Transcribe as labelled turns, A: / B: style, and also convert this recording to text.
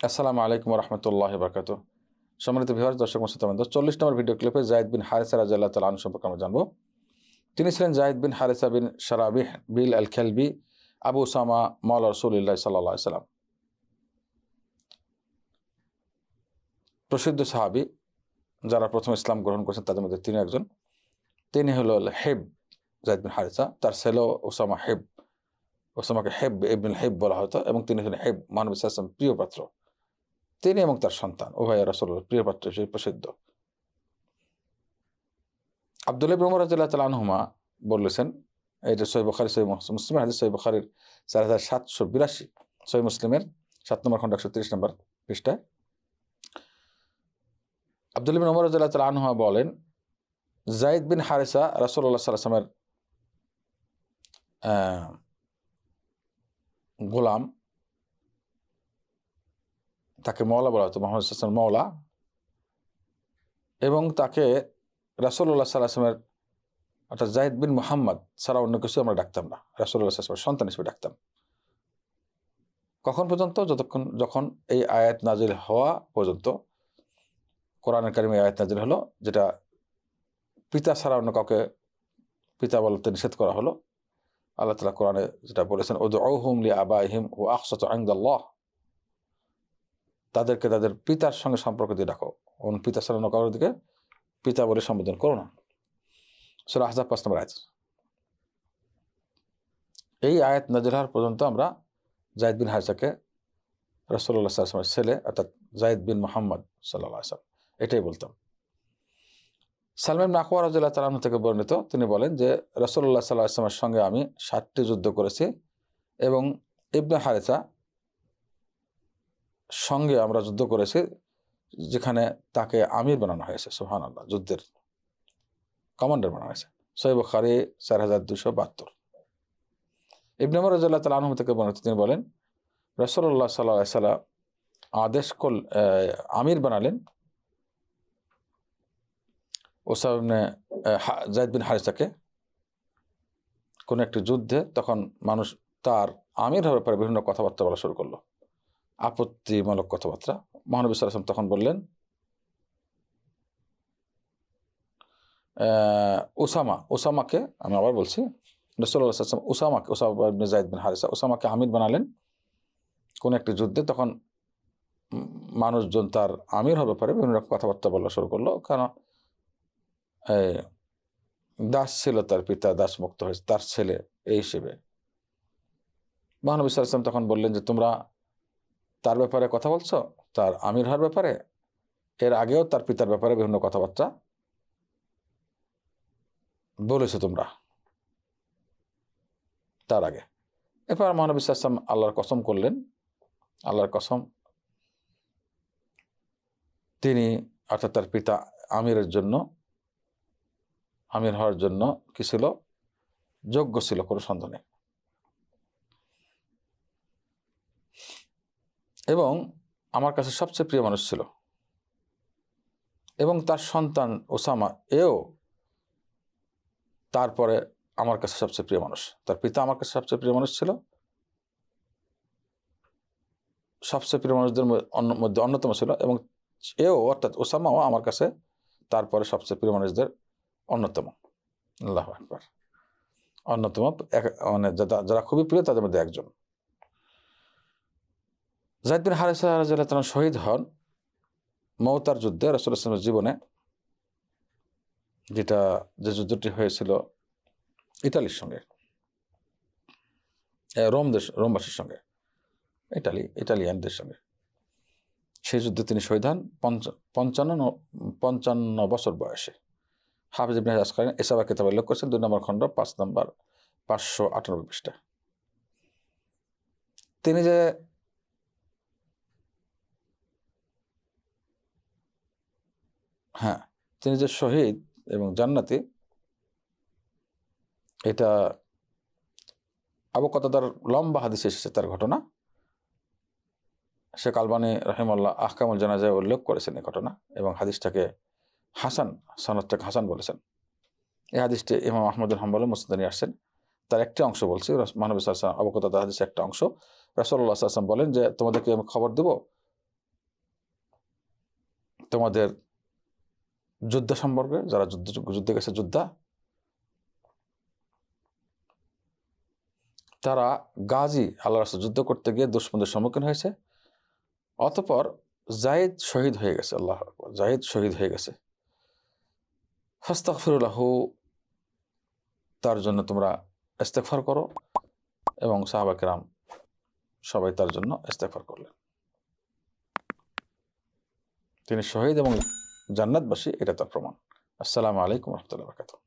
A: আসসালামু আলাইকুম রহমতুল্লাহ বারকাত। সম্মানিত ভিউয়ার্স, দর্শক শ্রোতাবৃন্দ, 40 নম্বর ভিডিও ক্লিপে জায়েদ বিন হারিসা রাদিয়াল্লাহু তাআলা আনহু সম্পর্কে আমরা জানবো। তিনি ছিলেন জায়েদ বিন হারিসা বিন শারাবিহ বিল আল খেলবি আবু উসামা মাওলা রাসূলুল্লাহ সাল্লাল্লাহু আলাইহি সাল্লাম। প্রসিদ্ধ সাহাবী, যারা প্রথম ইসলাম গ্রহণ করেছেন তাদের মধ্যে তিনি একজন। তিনি হলো হেব জায়েদ বিন হারিসা, তার ছেলে ওসামা হেব। ওসামাকে হেব ইবনুল হেব বলা হতো এবং তিনি হলেন হেব, মহানবী সাল্লাল্লাহু আলাইহি ওয়াসাল্লাম প্রিয় পাত্র। তিনি এবং তার সন্তান উভয় রাসূলুল্লাহর প্রিয় পাত্র হিসেবে প্রসিদ্ধ। আব্দুল্লাহ ইবনে উমর রাদিয়াল্লাহু তাআলা আনহুমা বলেছেন, এটা সহিহ বুখারী, সহিহ মুসলিমের হাদিস, সহিহ বুখারীর 4782, সহিহ মুসলিমের 7 নম্বর খণ্ড 130 নম্বর পৃষ্ঠায়। আব্দুল্লাহ ইবনে উমর রাদিয়াল্লাহু তাআলা আনহুমা বলেন, যায়েদ বিন হারিসা রাসূলুল্লাহ সাল্লাল্লাহু আলাইহি ওয়াসাল্লামের গোলাম, তাকে মওলা বলা হতো, মুহাম্মদ সাল্লাল্লাহু আলাইহি ওয়াসাল্লাম মওলা, এবং তাকে রাসূলুল্লাহ সাল্লাল্লাহু আলাইহি ওয়াসাল্লামের অর্থাৎ যায়েদ বিন মুহাম্মদ ছাড়া অন্য কিছু আমরা ডাকতাম না, রাসূলুল্লাহ সাল্লাল্লাহু আলাইহি ওয়াসাল্লামের সন্তান হিসেবে ডাকতাম। কখন পর্যন্ত? যখন এই আয়াত নাজিল হওয়া পর্যন্ত। কোরআনের কারিমে আয়াত নাজিল হলো, যেটা পিতা ছাড়া অন্য কাউকে পিতা বলতে নিষেধ করা হলো। আল্লাহ তাআলা কোরআনে যেটা বলেছেন, উদউহুম লিআবাইহিম ওয়া আকসাতু ইনদাল্লাহ, তাদেরকে তাদের পিতার সঙ্গে সম্পর্ক দিয়ে ডাকো, অন্য পিতা ছাড়া অন্য কারোর দিকে পিতা বলে সম্বোধন করো না। সূরা আহজাব 5 নম্বর আয়াত। এই আয়াত নাজিল হওয়ার পর্যন্ত আমরা যায়েদ বিন হারিসাকে রাসূলুল্লাহ সাল্লাল্লাহু আলাইহি ওয়াসাল্লামের ছেলে অর্থাৎ যায়েদ বিন মুহাম্মদ সাল্লাল্লাহু আলাইহি ওয়াসাল্লাম এটাই বলতাম। সালমান ইবনে আকওয়া রাদিয়াল্লাহু তাআলা আনহু থেকে বর্ণিত, তিনি বলেন যে রাসূলুল্লাহ সাল্লাল্লাহু আলাইহি ওয়াসাল্লামের সঙ্গে আমি 7টি যুদ্ধ করেছি এবং ইবনে হারিসা সঙ্গে আমরা যুদ্ধ করেছি যেখানে তাকে আমির বানানো হয়েছে, সুবহানাল্লাহ, যুদ্ধের কমান্ডার বানানো হয়েছে। সহিহ বুখারী 4272। ইবনে উমর রাদিয়াল্লাহু তাআলা আনহু থেকে বর্ণিত, তিনি বলেন রাসূলুল্লাহ সাল্লাল্লাহু আলাইহি ওয়াসাল্লাম আমির বানালেন ওসামা যায়েদ বিন হারিসাকে কোন একটি যুদ্ধে। তখন মানুষ তার আমির হওয়ার ব্যাপারে বিভিন্ন কথাবার্তা বলা শুরু করলো, আপত্তিমূলক কথাবার্তা। মহানবী সাল্লাল্লাহু আলাইহি ওয়াসাল্লাম তখন বললেন, ওসামাকে, আমি আবার বলছি, রাসূলুল্লাহ সাল্লাল্লাহু আলাইহি ওসামাম ইবনে যায়েদ বিন হারিসা, ওসামাকে আমির বানালেন কোন একটি যুদ্ধে। তখন মানুষজন তার আমির হওয়ার ব্যাপারে বিভিন্ন রকম কথাবার্তা বলা শুরু করলো, কারণ দাস ছিল তার পিতা, দাস মুক্ত হয়েছে, তার ছেলে এই হিসেবে। মহানবী সাল্লাল্লাহু আলাইহি ওয়াসাল্লাম তখন বললেন যে তোমরা তার ব্যাপারে কথা বলছো, তার আমির হওয়ার ব্যাপারে। এর আগেও তার পিতার ব্যাপারে বিভিন্ন কথাবার্তা বলেছো তোমরা তার আগে। এরপর মহানবী সাল্লাল্লাহু আলাইহি ওয়াসাল্লাম আল্লাহর কসম করলেন, আল্লাহর কসম, তিনি অর্থাৎ তার পিতা আমির হওয়ার জন্য কি ছিল? যোগ্য ছিল, কোনো সন্দেহ নেই। এবং আমার কাছে সবচেয়ে প্রিয় মানুষ ছিল, এবং তার সন্তান ওসামা এও তারপরে আমার কাছে সবচেয়ে প্রিয় মানুষ। তার পিতা আমার কাছে সবচেয়ে প্রিয় মানুষ ছিল, সবচেয়ে প্রিয় মানুষদের মধ্যে অন্যতম ছিল, এবং এও অর্থাৎ ওসামাও আমার কাছে তারপরে সবচেয়ে প্রিয় মানুষদের অন্যতম। আল্লাহু আকবার। অন্যতম, মানে যারা খুবই প্রিয় তাদের মধ্যে একজন। যায়েদ বিন হারিসা রাদিয়াল্লাহু তাআলা শহীদ হন মওতার যুদ্ধে রাসূলুল্লাহ সাল্লাল্লাহু আলাইহি ওয়াসাল্লামের জীবনে, যে যুদ্ধটি হয়েছিল ইতালির সঙ্গে, রোমবাসীর সঙ্গে, ইটালিয়ানদের সঙ্গে। সেই যুদ্ধে তিনি শহীদ হন 55 বছর বয়সে। হাফিজ ইবনে আসকালানী ইসাবা কিতাবে উল্লেখ করেছেন, 2 নম্বর খণ্ড 5 নম্বর 598 পৃষ্ঠা। তিনি যে শহীদ এবং জান্নাতি, এটা আবু কতাদার লম্বা হাদিসে এসেছে তার ঘটনা। শেখ আলবানী রাহিমাহুল্লাহ আহকামুল জানাজায় উল্লেখ করেছেন এই ঘটনা, এবং হাদিসটাকে সনদটাকে হাসান বলেছেন। এই হাদিসটি ইমাম আহমদ বিন হাম্বল মুসনাদে নিয়ে আসছেন। তার একটি অংশ বলছি, মহানবী সাল্লাল্লাহু আলাইহি ওয়াসাল্লাম আবু কতাদার হাদিসে একটা অংশ, রাসূলুল্লাহ সাল্লাল্লাহু আলাইহি ওয়াসাল্লাম বলেন যে তোমাদেরকে আমি খবর দেব তোমাদের যুদ্ধ সম্পর্কে, যারা যুদ্ধে গেছে যোদ্ধা, তারা গাজী, আল্লাহ রাসূল যুদ্ধ করতে গিয়ে দুশমনদের সম্মুখীন হয়েছে, অতঃপর যায়েদ শহীদ হয়ে গেছে। আল্লাহু আকবার, যায়েদ শহীদ হয়ে গেছে। ফাস্তাগফিরু লাহু, তার জন্য তোমরা ইস্তেগফার করো। এবং সাহাবা কেরাম সবাই তার জন্য ইস্তেগফার করলেন। তিনি শহীদ এবং জান্নাতবাসী, এটা তার প্রমাণ। আসসালামু আলাইকুম ওয়া রাহমাতুল্লাহি ওয়া বারাকাতুহু।